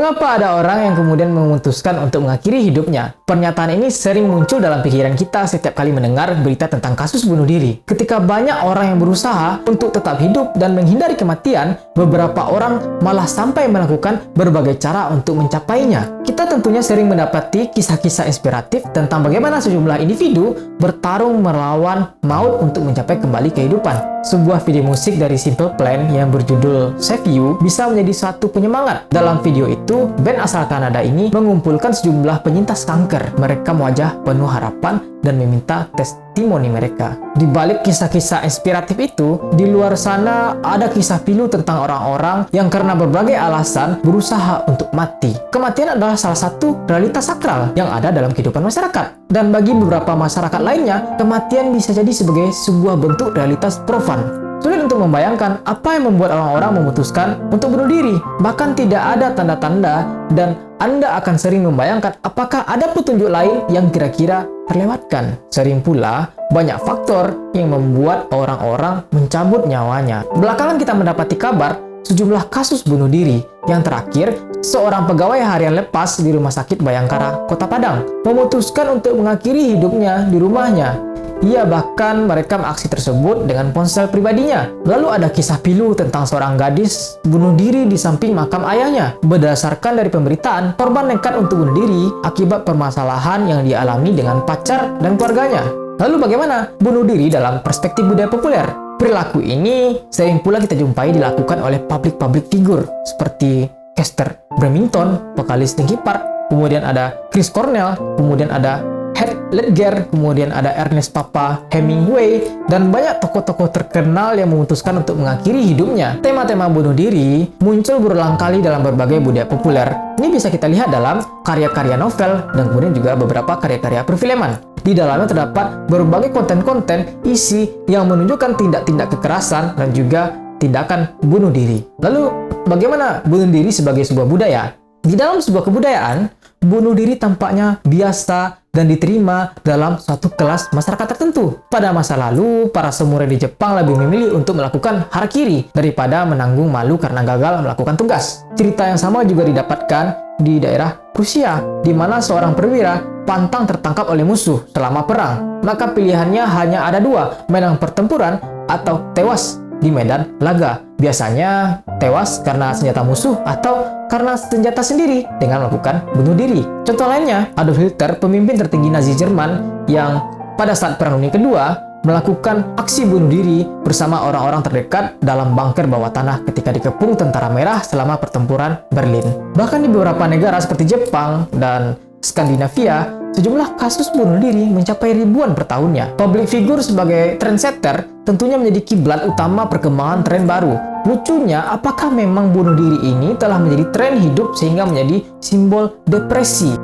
Mengapa ada orang yang kemudian memutuskan untuk mengakhiri hidupnya? Pernyataan ini sering muncul dalam pikiran kita setiap kali mendengar berita tentang kasus bunuh diri. Ketika banyak orang yang berusaha untuk tetap hidup dan menghindari kematian, beberapa orang malah sampai melakukan berbagai cara untuk mencapainya. Kita tentunya sering mendapati kisah-kisah inspiratif tentang bagaimana sejumlah individu bertarung melawan maut untuk mencapai kembali kehidupan. Sebuah video musik dari Simple Plan yang berjudul Save You bisa menjadi suatu penyemangat. Dalam video itu, band asal Kanada ini mengumpulkan sejumlah penyintas kanker. Mereka mewajah penuh harapan dan meminta testimoni mereka. Di balik kisah-kisah inspiratif itu, di luar sana ada kisah pilu tentang orang-orang yang karena berbagai alasan berusaha untuk mati. Kematian adalah salah satu realitas sakral yang ada dalam kehidupan masyarakat. Dan bagi beberapa masyarakat lainnya, kematian bisa jadi sebagai sebuah bentuk realitas profan. Sulit untuk membayangkan apa yang membuat orang-orang memutuskan untuk bunuh diri. Bahkan tidak ada tanda-tanda dan Anda akan sering membayangkan apakah ada petunjuk lain yang kira-kira terlewatkan. Sering pula, banyak faktor yang membuat orang-orang mencabut nyawanya. Belakangan kita mendapati kabar sejumlah kasus bunuh diri. Yang terakhir, seorang pegawai harian lepas di Rumah Sakit Bayangkara, Kota Padang, memutuskan untuk mengakhiri hidupnya di rumahnya. Ia bahkan merekam aksi tersebut dengan ponsel pribadinya. Lalu ada kisah pilu tentang seorang gadis bunuh diri di samping makam ayahnya. Berdasarkan dari pemberitaan, korban nekat untuk bunuh diri akibat permasalahan yang dialami dengan pacar dan keluarganya. Lalu bagaimana bunuh diri dalam perspektif budaya populer? Perilaku ini sering pula kita jumpai dilakukan oleh public figure seperti Chester Bennington, vokalis Linkin Park, kemudian ada Chris Cornell, kemudian ada Heath Ledger, kemudian ada Ernest Papa Hemingway, dan banyak tokoh-tokoh terkenal yang memutuskan untuk mengakhiri hidupnya. Tema-tema bunuh diri muncul berulang kali dalam berbagai budaya populer. Ini bisa kita lihat dalam karya-karya novel dan kemudian juga beberapa karya-karya perfilman. Di dalamnya terdapat berbagai konten-konten isi yang menunjukkan tindak-tindak kekerasan dan juga tindakan bunuh diri. Lalu, bagaimana bunuh diri sebagai sebuah budaya? Di dalam sebuah kebudayaan, bunuh diri tampaknya biasa dan diterima dalam suatu kelas masyarakat tertentu. Pada masa lalu, para samurai di Jepang lebih memilih untuk melakukan harakiri daripada menanggung malu karena gagal melakukan tugas. Cerita yang sama juga didapatkan di daerah Rusia, di mana seorang perwira pantang tertangkap oleh musuh selama perang. Maka pilihannya hanya ada dua, menang pertempuran atau tewas di medan laga. Biasanya tewas karena senjata musuh atau karena senjata sendiri dengan melakukan bunuh diri. Contoh lainnya, Adolf Hitler, pemimpin tertinggi Nazi Jerman yang pada saat Perang Dunia Kedua melakukan aksi bunuh diri bersama orang-orang terdekat dalam bunker bawah tanah ketika dikepung tentara merah selama pertempuran Berlin. Bahkan di beberapa negara seperti Jepang dan Skandinavia, sejumlah kasus bunuh diri mencapai ribuan per tahunnya. Public figure sebagai trendsetter tentunya menjadi kiblat utama perkembangan tren baru. Lucunya, apakah memang bunuh diri ini telah menjadi tren hidup sehingga menjadi simbol depresi?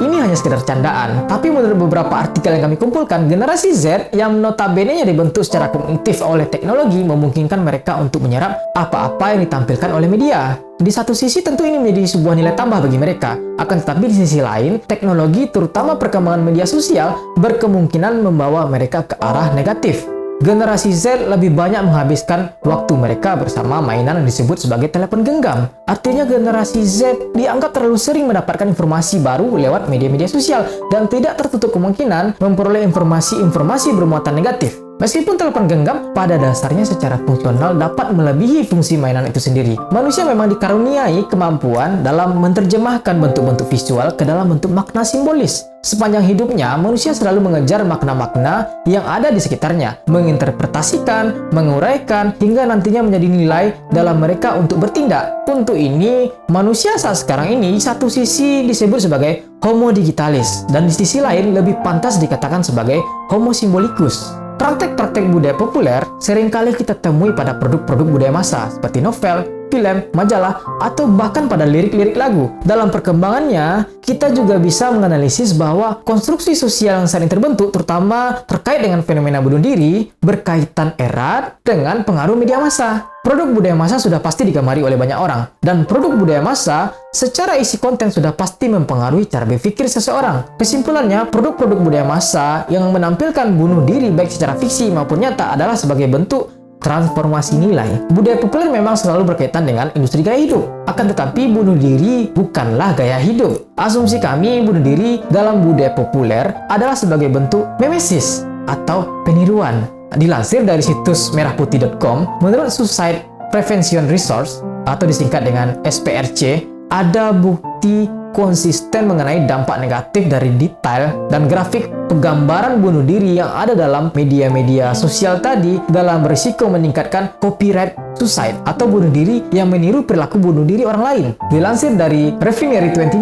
Ini hanya sekedar candaan, tapi menurut beberapa artikel yang kami kumpulkan, generasi Z yang notabene-nya dibentuk secara kognitif oleh teknologi memungkinkan mereka untuk menyerap apa-apa yang ditampilkan oleh media. Di satu sisi tentu ini menjadi sebuah nilai tambah bagi mereka, akan tetapi di sisi lain, teknologi terutama perkembangan media sosial berkemungkinan membawa mereka ke arah negatif. Generasi Z lebih banyak menghabiskan waktu mereka bersama mainan yang disebut sebagai telepon genggam. Artinya generasi Z dianggap terlalu sering mendapatkan informasi baru lewat media-media sosial dan tidak tertutup kemungkinan memperoleh informasi-informasi bermuatan negatif. Meskipun telepon genggam pada dasarnya secara fungsional dapat melebihi fungsi mainan itu sendiri, manusia memang dikaruniai kemampuan dalam menerjemahkan bentuk-bentuk visual ke dalam bentuk makna simbolis. Sepanjang hidupnya, manusia selalu mengejar makna-makna yang ada di sekitarnya, menginterpretasikan, menguraikan, hingga nantinya menjadi nilai dalam mereka untuk bertindak. Untuk ini, manusia saat sekarang ini satu sisi disebut sebagai homo digitalis, dan di sisi lain lebih pantas dikatakan sebagai homo simbolicus. Praktek-praktek budaya populer seringkali kita temui pada produk-produk budaya massa seperti novel, film, majalah, atau bahkan pada lirik-lirik lagu. Dalam perkembangannya, kita juga bisa menganalisis bahwa konstruksi sosial yang sering terbentuk, terutama terkait dengan fenomena bunuh diri, berkaitan erat dengan pengaruh media massa. Produk budaya massa sudah pasti digemari oleh banyak orang, dan produk budaya massa secara isi konten sudah pasti mempengaruhi cara berpikir seseorang. Kesimpulannya, produk-produk budaya massa yang menampilkan bunuh diri baik secara fiksi maupun nyata adalah sebagai bentuk transformasi nilai. Budaya populer memang selalu berkaitan dengan industri gaya hidup. Akan tetapi bunuh diri bukanlah gaya hidup. Asumsi kami bunuh diri dalam budaya populer adalah sebagai bentuk memesis atau peniruan. Dilansir dari situs merahputih.com, menurut Suicide Prevention Resource atau disingkat dengan SPRC, ada bukti konsisten mengenai dampak negatif dari detail dan grafik penggambaran bunuh diri yang ada dalam media-media sosial tadi dalam berisiko meningkatkan copyright suicide atau bunuh diri yang meniru perilaku bunuh diri orang lain. Dilansir dari Refinery29,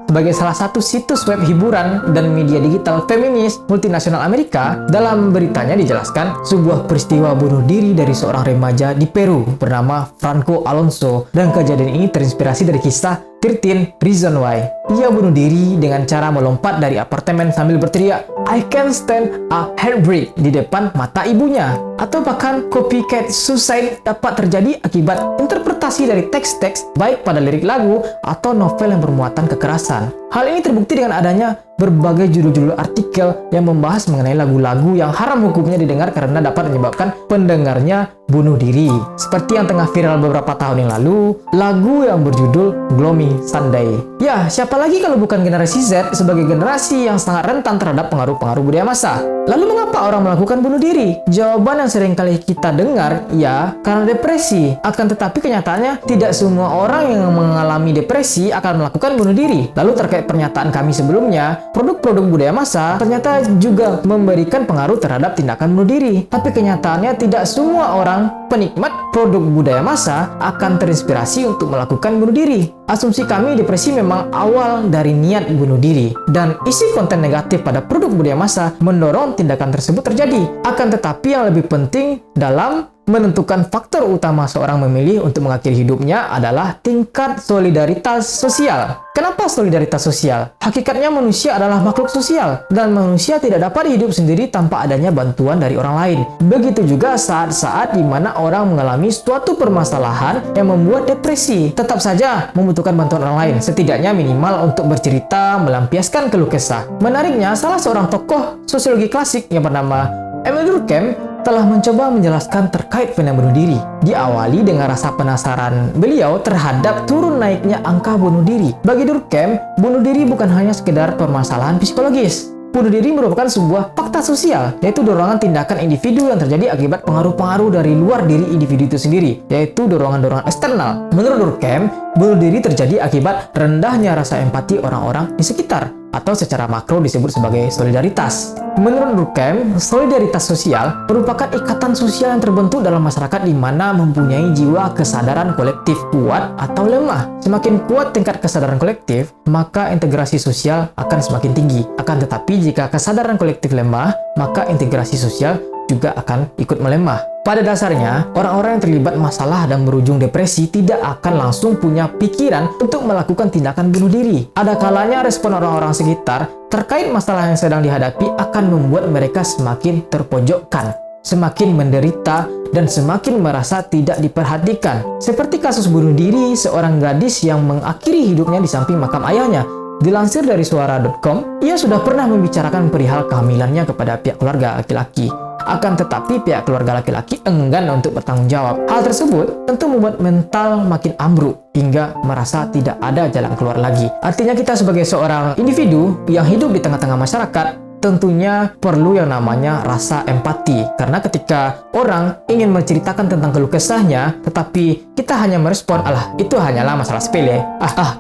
sebagai salah satu situs web hiburan dan media digital feminis multinasional Amerika, dalam beritanya dijelaskan sebuah peristiwa bunuh diri dari seorang remaja di Peru bernama Franco Alonso, dan kejadian ini terinspirasi dari kisah 13 Reasons Why. Ia bunuh diri dengan cara melompat dari apartemen sambil berteriak, "I can't stand a heartbreak" di depan mata ibunya. Atau bahkan copycat suicide dapat terjadi akibat interpretasi dari teks-teks baik pada lirik lagu atau novel yang bermuatan kekerasan. Hal ini terbukti dengan adanya berbagai judul-judul artikel yang membahas mengenai lagu-lagu yang haram hukumnya didengar karena dapat menyebabkan pendengarnya bunuh diri. Seperti yang tengah viral beberapa tahun yang lalu, lagu yang berjudul Gloomy Sunday. Ya, siapa lagi kalau bukan generasi Z sebagai generasi yang sangat rentan terhadap pengaruh-pengaruh budaya massa. Lalu mengapa orang melakukan bunuh diri? Jawaban yang sering kali kita dengar, ya, karena depresi. Akan tetapi kenyataannya, tidak semua orang yang mengalami depresi akan melakukan bunuh diri. Lalu terkait pernyataan kami sebelumnya, produk-produk budaya massa ternyata juga memberikan pengaruh terhadap tindakan bunuh diri. Tapi kenyataannya tidak semua orang penikmat produk budaya massa akan terinspirasi untuk melakukan bunuh diri. Asumsi kami depresi memang awal dari niat bunuh diri, dan isi konten negatif pada produk budaya massa mendorong tindakan tersebut terjadi. Akan tetapi yang lebih penting dalam menentukan faktor utama seorang memilih untuk mengakhiri hidupnya adalah tingkat solidaritas sosial. Kenapa solidaritas sosial? Hakikatnya manusia adalah makhluk sosial, dan manusia tidak dapat hidup sendiri tanpa adanya bantuan dari orang lain. Begitu juga saat-saat di mana orang mengalami suatu permasalahan yang membuat depresi, tetap saja membutuhkan bantuan orang lain, setidaknya minimal untuk bercerita, melampiaskan keluh kesah. Menariknya, salah seorang tokoh sosiologi klasik yang bernama Emil Durkheim telah mencoba menjelaskan terkait fenomena bunuh diri. Diawali dengan rasa penasaran beliau terhadap turun naiknya angka bunuh diri. Bagi Durkheim, bunuh diri bukan hanya sekedar permasalahan psikologis. Bunuh diri merupakan sebuah fakta sosial, yaitu dorongan tindakan individu yang terjadi akibat pengaruh-pengaruh dari luar diri individu itu sendiri, yaitu dorongan-dorongan eksternal. Menurut Durkheim, bunuh diri terjadi akibat rendahnya rasa empati orang-orang di sekitar, atau secara makro disebut sebagai solidaritas. Menurut Durkheim, solidaritas sosial merupakan ikatan sosial yang terbentuk dalam masyarakat di mana mempunyai jiwa kesadaran kolektif kuat atau lemah. Semakin kuat tingkat kesadaran kolektif, maka integrasi sosial akan semakin tinggi. Akan tetapi jika kesadaran kolektif lemah, maka integrasi sosial juga akan ikut melemah. Pada dasarnya, orang-orang yang terlibat masalah dan berujung depresi tidak akan langsung punya pikiran untuk melakukan tindakan bunuh diri. Ada kalanya respon orang-orang sekitar terkait masalah yang sedang dihadapi akan membuat mereka semakin terpojokkan, semakin menderita, dan semakin merasa tidak diperhatikan. Seperti kasus bunuh diri seorang gadis yang mengakhiri hidupnya di samping makam ayahnya. Dilansir dari suara.com, ia sudah pernah membicarakan perihal kehamilannya kepada pihak keluarga laki-laki. Akan tetapi pihak keluarga laki-laki enggan untuk bertanggung jawab. Hal tersebut tentu membuat mental makin ambruk hingga merasa tidak ada jalan keluar lagi. Artinya kita sebagai seorang individu yang hidup di tengah-tengah masyarakat tentunya perlu yang namanya rasa empati. Karena ketika orang ingin menceritakan tentang keluh kesahnya, tetapi kita hanya merespon, "Alah, itu hanyalah masalah sepele.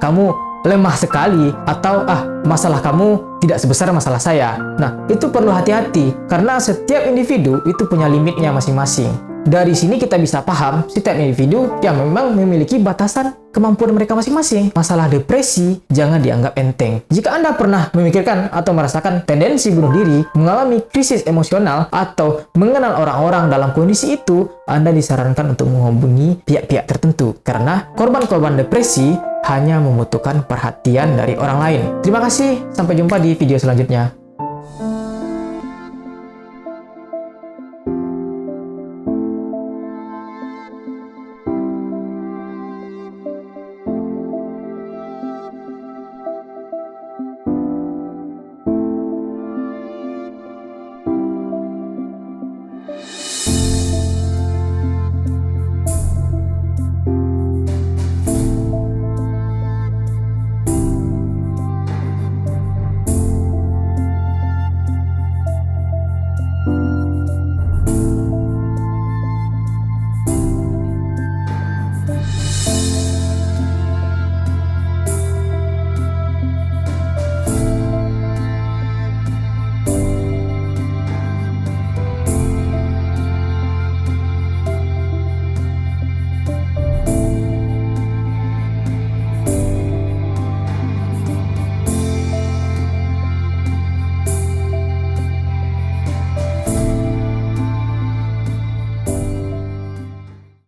Kamu lemah sekali," atau masalah kamu tidak sebesar masalah saya. Nah, itu perlu hati-hati karena setiap individu itu punya limitnya masing-masing. Dari sini kita bisa paham setiap individu yang memang memiliki batasan kemampuan mereka masing-masing. Masalah depresi jangan dianggap enteng. Jika Anda pernah memikirkan atau merasakan tendensi bunuh diri, mengalami krisis emosional, atau mengenal orang-orang dalam kondisi itu, Anda disarankan untuk menghubungi pihak-pihak tertentu karena korban-korban depresi hanya membutuhkan perhatian dari orang lain. Terima kasih, sampai jumpa di video selanjutnya.